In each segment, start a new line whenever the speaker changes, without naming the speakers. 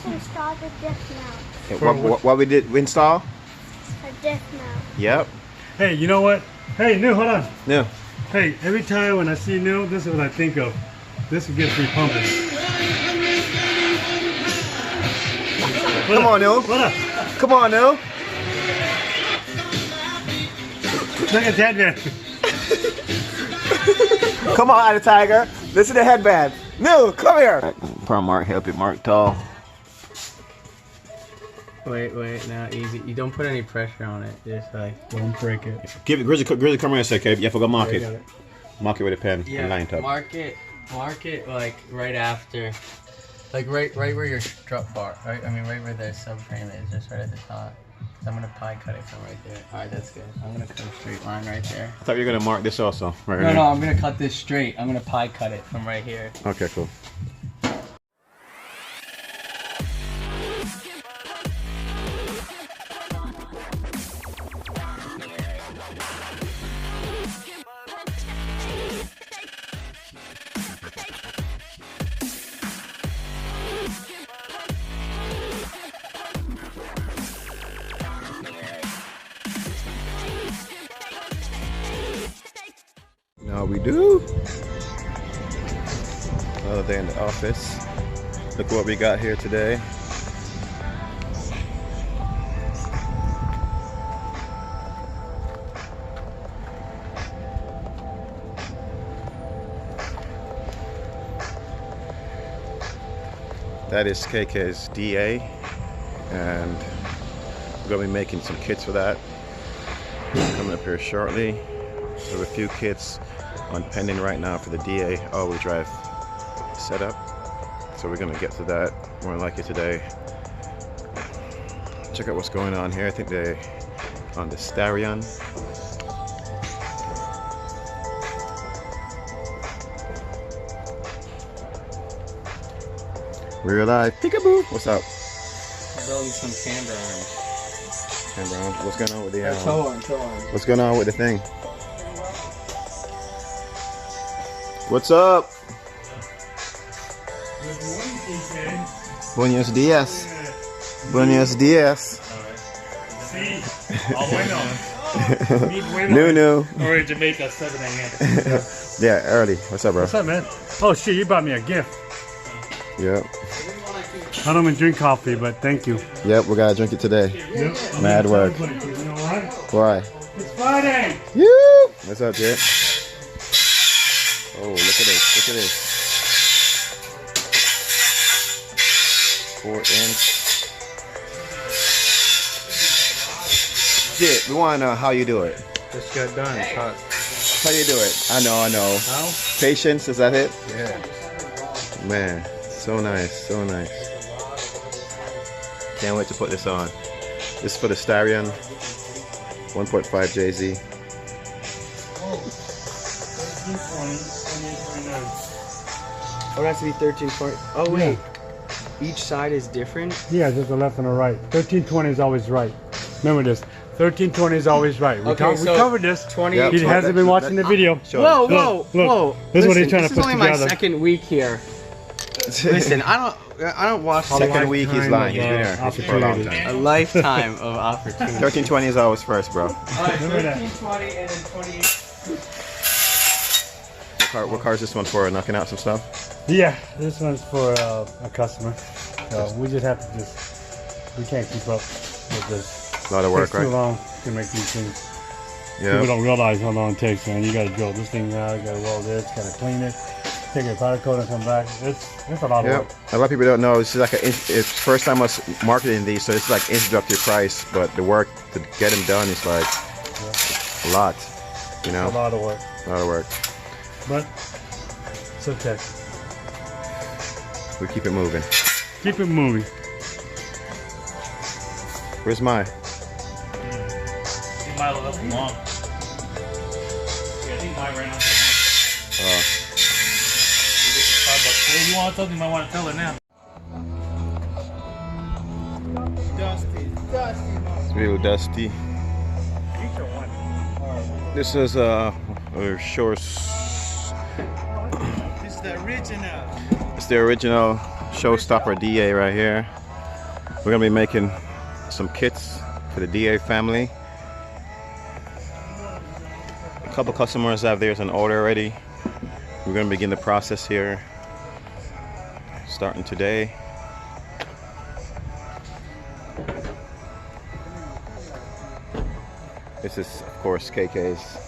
just installed a death mount.
What we did, we install?
A death mount.
Yep.
Hey, you know what? Hey, New, hold on.
New.
Hey, every time when I see New, this is what I think of. This would get free pumping.
Come on, New.
What up?
Come on, New.
Look at that man.
Come on, Ida Tiger. This is the headband. New, come here. Prime Mark, help it, Mark Tall.
Wait, no, easy. You don't put any pressure on it. Just like
Don't break it.
Give it, Grizzly, come here a sec, okay? You forgot mark
There you
it.
got it.
Mark it with a pen and line top.
mark it like right after, like right where your strut bar, right? I mean right where the subframe is, just right at the top. So I'm gonna pie cut it from right there. All right, that's good. I'm gonna cut a straight line right there.
I thought you were gonna mark this also. Right
No,
here.
no, I'm gonna cut this straight. I'm gonna pie cut it from right here.
Okay, cool. Now we do. Another day in the office. Look what we got here today. That is KK's DA, and we're gonna be making some kits for that. Coming up here shortly. We have a few kits on pending right now for the DA all-wheel drive setup, so we're gonna get to that more than likely today. Check out what's going on here. I think they're on the STARION. We're alive. Peekaboo. What's up?
Building some camber arms.
Camber arms. What's going on with the
Toe arm.
What's going on with the thing? What's up? Buenos dias. Buenos dias.
See? All bueno.
New.
Or in Jamaica, 7 a.m.
Yeah, early. What's up, bro?
What's up, man? Oh, shit, you bought me a gift.
Yep.
I don't even drink coffee, but thank you.
Yep, we gotta drink it today.
Yep.
Mad work.
You know why?
Why?
It's Friday.
You. What's up, Jet? Oh, look at this. Look at this. 4-inch. Jet, we wanna know how you do it.
Just got done. It's hot.
How you do it? I know.
How?
Patience, is that it?
Yeah.
Man, so nice, so nice. Can't wait to put this on. This is for the STARION 1.5 JZ.
Oh, it has to be 13.40. Oh, wait. Each side is different?
Yeah, just the left and the right. 1320 is always right. Remember this. 1320 is always right. We covered this.
20.
Yep.
He hasn't been watching the video.
Sure.
Whoa,
Look. This is what he's trying to put
only
together.
my second week here. Listen, I don't watch
Second week he's lying. He's been here for a long
a
time.
lifetime of opportunity.
1320 is always first, bro.
Remember that.
1320 and then 28.
What car is this one for? Knocking out some stuff?
Yeah, this one's for a customer. So we just have to we can't keep up with this.
A lot of work,
It's too
right?
long to make these things.
Yeah.
People don't realize how long it takes, man. You gotta drill this thing out, you gotta weld it, gotta clean it, take a powder coat and come back. It's a lot of
Yep.
work.
A lot of people don't know. This is like it's first time us marketing these, so it's like introductory price, but the work to get them done is like a lot. You know,
A lot of work.
a lot of work.
But it's okay.
We keep it moving.
Keep it moving.
Where's mine?
Mine long. Yeah, I think mine ran out. If you want something, you might want to tell her now.
It's real dusty. This is a short.
This is the original.
It's the original showstopper DA right here. We're gonna be making some kits for the DA family. A couple customers have theirs on order already. We're gonna begin the process here, starting today. This is, of course, KK's.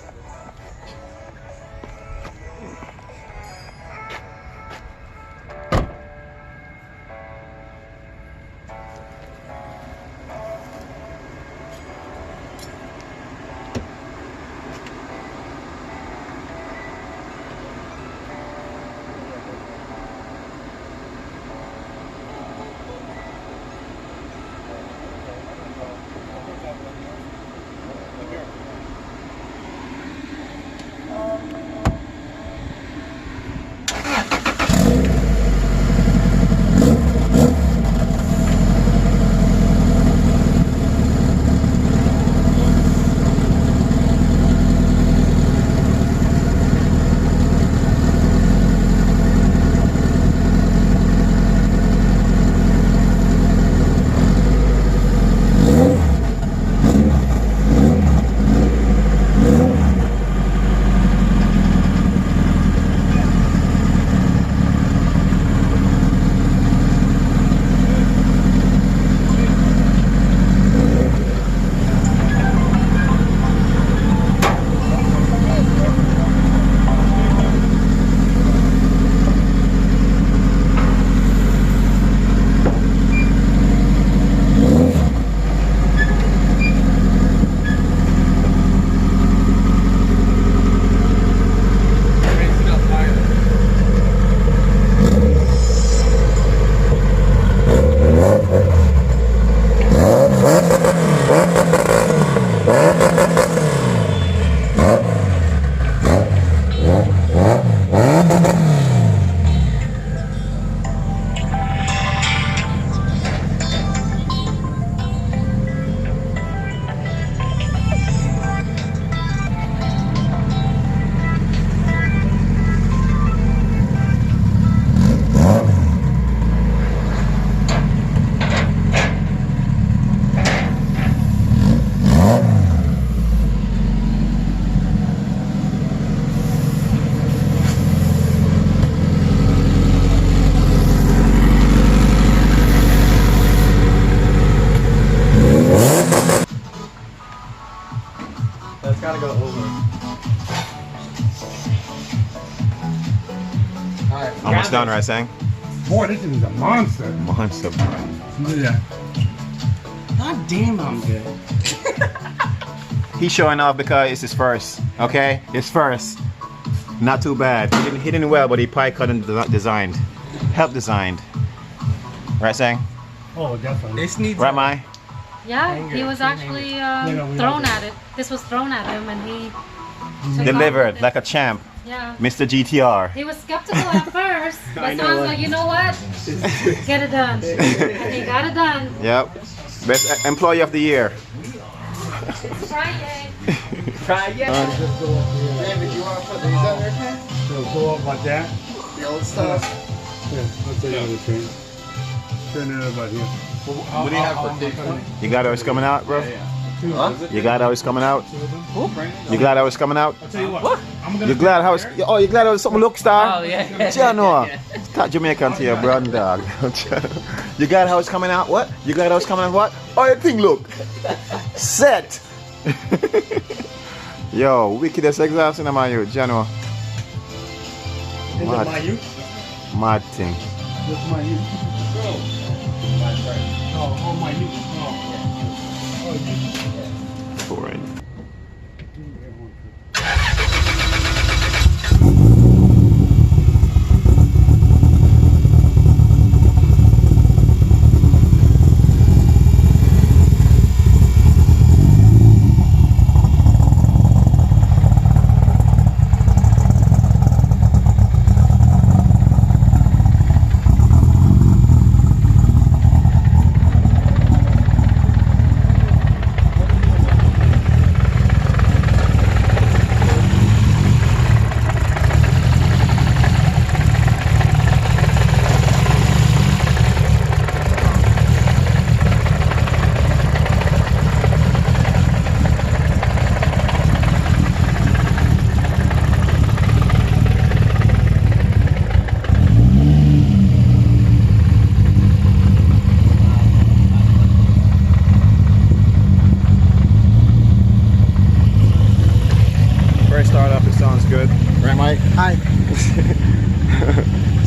That's gotta go over. Alright.
Almost done, right, Sang?
Boy, this is a monster.
Monster.
Look at that.
God damn, I'm good.
He's showing off because it's his first, okay? His first. Not too bad. He didn't well, but he probably cut and designed. Help designed. Right, Sang?
Oh, definitely.
This needs
Right, Mai?
Yeah, he was actually thrown at it. This was thrown at him and he took
Delivered
off with
like
it.
a champ.
Yeah.
Mr. GTR.
He was skeptical at first, but sounds like, you know what? Get it done. And he got it done.
Yep. Best employee of the year.
Friday.
Try again. David, you want to put these on there, Ken?
So go up like that.
The old stuff.
Yeah, let's take it on the train. Turn it about here.
What do you have for tape?
You glad I was coming out, bro?
Huh?
You glad I was coming out? You glad I was coming out?
I'll tell you what. I'm gonna
You glad I was? Oh, you glad I was something look star?
Oh, yeah.
Jano. Start Jamaican to your brown dog. You glad I was coming out? What? You glad I was coming out? What? Oh, you think look. Set. Yo, wickedest exhausting of my youth, Jano.
Is it my youth?
Mad thing.
That's my youth. Oh, my youth. Oh, youth.
Boring.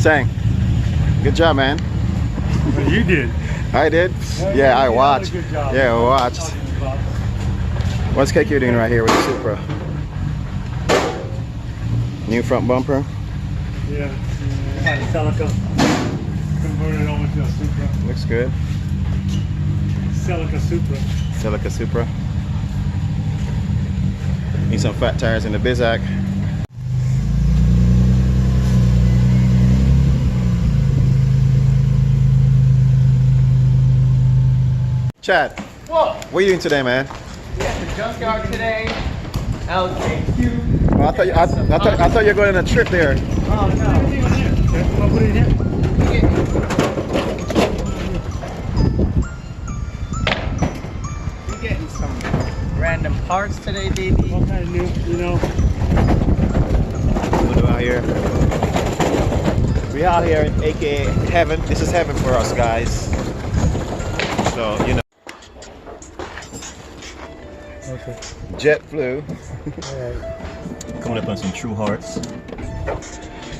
Sang, good job, man.
Well, you did.
I did? Yeah, I watched.
Good job.
Yeah, I watched. What's cake you're doing right here with the Supra? New front bumper.
Yeah. Celica. Converted over to a Supra.
Looks good.
Celica Supra.
Celica Supra. Need some fat tires in the Bizac. Chad,
Whoa!
what are you doing today, man?
We at the junkyard today. LKQ.
Oh, I thought you were going on a trip there.
Oh no.
Put it in here.
We getting some random parts today, baby.
All kind of new, you know.
We're out here. We out here in AKA heaven. This is heaven for us, guys. So, you know.
Okay.
JetBlue.
Alright.
Coming up on some True Hearts.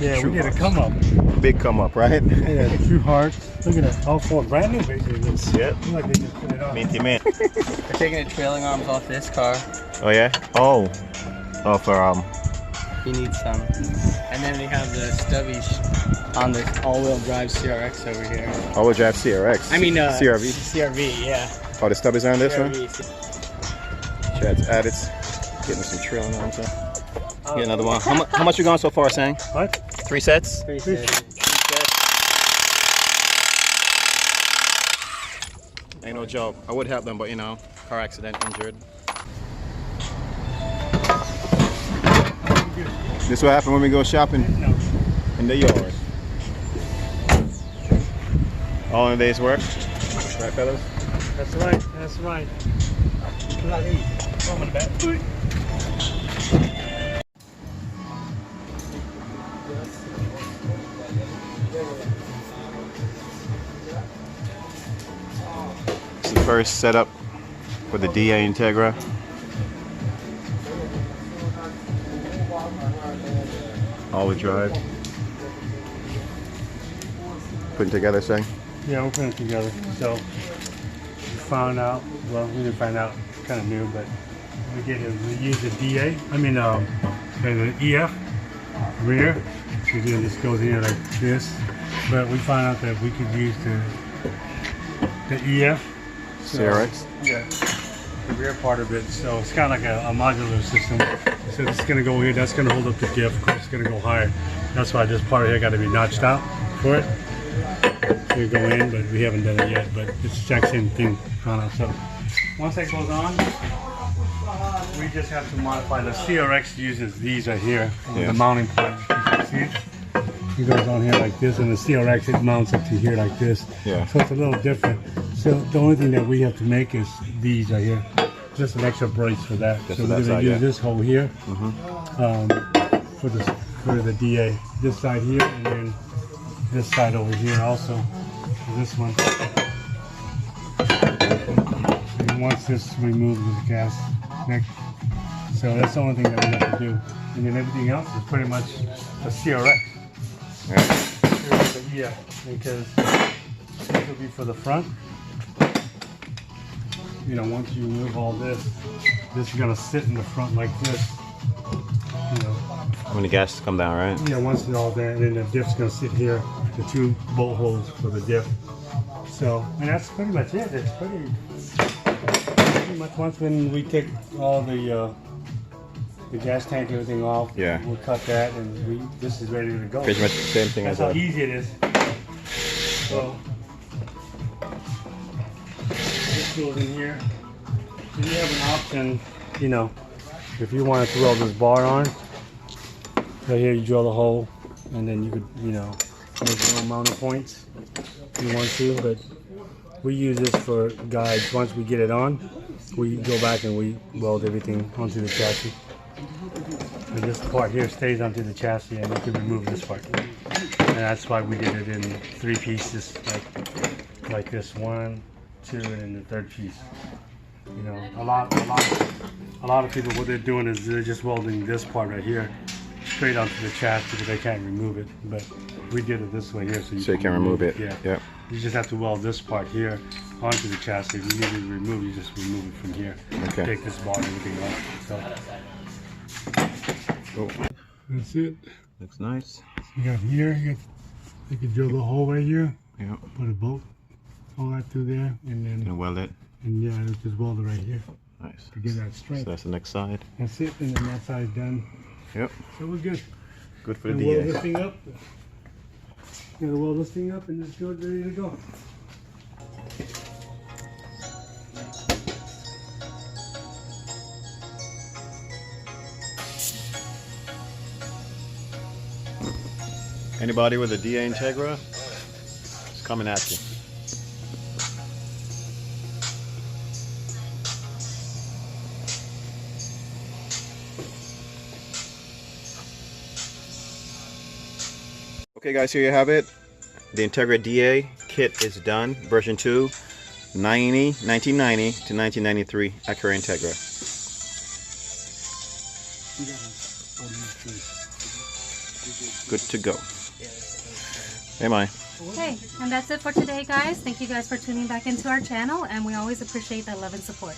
Yeah,
True
we did a
Hearts.
come up.
Big come up, right?
Yeah, True Hearts. Look at that. All four brand new basically.
Yep.
Look like they just put it on.
Minty man.
We're taking the trailing arms off this car.
Oh yeah? Oh. Oh, for
He needs some. And then we have the stubbies on the all-wheel drive CRX over here.
all-wheel drive CRX.
I mean,
CRV.
CRV, yeah.
Oh, the stubbies are on this one?
CRV.
Chad's at it. Getting some trailing on top. Get another one. How much you gone so far, Sang?
What?
3 sets?
Pretty sick.
Ain't no joke. I would help them, but you know, car accident, injured. This what happen when we go shopping in the yard. All in a day's work. Right, fellas?
That's right. That's right. Come on, back.
It's the first setup for the DA Integra. All-wheel drive. Putting together, Sang?
Yeah, we're putting it together. So we found out, well, we didn't find out, kind of new, but we use the DA, the EF rear. So then this goes in here like this. But we found out that we could use the EF. So,
CRX?
Yeah, the rear part of it. So it's kind of like a modular system. So this is going to go here, that's going to hold up the diff. Of course, it's going to go higher. That's why this part here got to be notched out for it. We go in, but we haven't done it yet. But it's the exact same thing on it. So once that goes on, we just have to modify. The CRX uses these right here, the mounting point. You see it? It goes on here like this, and the CRX it mounts up to here like this.
Yeah.
So it's a little different. So the only thing that we have to make is these right here. Just an extra brace for that.
Just
so
for
we're
that
gonna
side,
use
yeah.
this hole here for the DA. This side here, and then this side over here also. This one. And once this removes the gas neck. So that's the only thing that we have to do. And then everything else is pretty much the CRX. Yeah, because this will be for the front. You know, once you remove all this, this is gonna sit in the front like this. You know.
When the gas come down, right?
Yeah, once it's all there, and then the diff's gonna sit here. The 2 bolt holes for the diff. So, and that's pretty much it. It's pretty much once when we take all the gas tank, everything off.
Yeah.
We'll cut that, and this is ready to go.
Pretty much the same thing
That's
as
how
that.
easy it is. So this goes in here. So you have an option, you know, if you want to throw this bar on. Right here, you drill the hole, and then you could, you know, make your own mounting points if you want to. But we use this for guides. Once we get it on, we go back and we weld everything onto the chassis. And this part here stays onto the chassis, and we can remove this part. And that's why we did it in 3 pieces, like this, 1, 2, and then the 3rd piece. You know, a lot of people, what they're doing is they're just welding this part right here straight onto the chassis because they can't remove it. But We did it this way here, so
you can remove it.
Yeah.
Yep.
You just have to weld this part here onto the chassis. If you need to remove, you just remove it from here.
Okay.
Take this bar and everything off. So
Oh,
that's it.
looks nice.
You got here. You can drill the hole right here.
Yep.
Put a bolt, all that through there, and then
And weld it.
yeah, just weld it right here
Nice.
to get that
So
strength.
that's the next side.
That's it, and then that side's done.
Yep.
So we're good.
Good for the
And weld
DA.
this thing up. You gotta weld this thing up and just do it ready to go.
Anybody with a DA Integra? It's coming at you. Okay guys, here you have it. The Integra DA kit is done. Version 2, 1990 to 1993 ACURA Integra. Good to go. Hey, Mai.
Okay, and that's it for today, guys. Thank you guys for tuning back into our channel, and we always appreciate that love and support.